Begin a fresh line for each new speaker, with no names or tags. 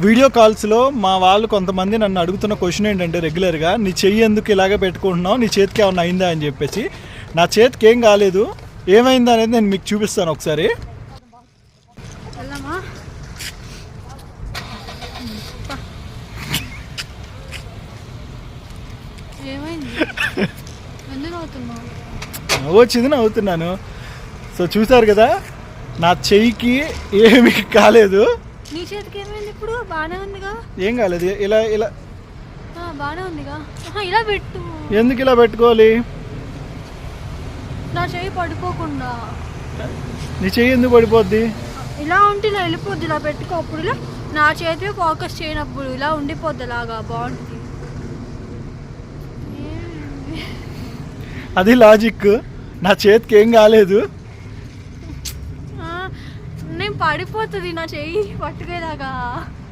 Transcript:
Video కాల్స్లో మా వాళ్ళు కొంతమంది నన్ను అడుగుతున్న క్వశ్చన్ ఏంటంటే రెగ్యులర్గా నీ చెయ్యి ఎందుకు ఇలాగే పెట్టుకుంటున్నావు, నీ చేతికి ఏమైనా అయిందా అని చెప్పేసి. నా చేతికి ఏం కాలేదు, ఏమైందా అనేది నేను మీకు చూపిస్తాను ఒకసారి. వచ్చింది నవ్వుతున్నాను. సో చూసారు కదా, నా చెయ్యికి ఏమీ కాలేదు.
నీ చేతికి ఏమైంది? ఇప్పుడు బాగానే ఉందిగా.
ఏం కాలేదు. ఇలా ఇలా
బాగానే ఉందిగా. ఇలా పెట్టు.
ఎందుకు ఇలా పెట్టుకోవాలి?
నా చెయ్యి పడిపోకుండా.
నీ చెయ్యి ఎందుకు పడిపోద్ది?
ఇలా ఉంటే ఇలా వెళ్ళిపోద్ది. ఇలా పెట్టుకో. అప్పుడు ఇలా నా చేతి ఫోకస్ చేయనప్పుడు ఇలా ఉండిపోద్ది. అలాగా బాగుంటుంది.
అది లాజిక్. నా చేతికి ఏం కాలేదు.
నేను పడిపోతుంది నా చెయ్యి పట్టుకేలాగా.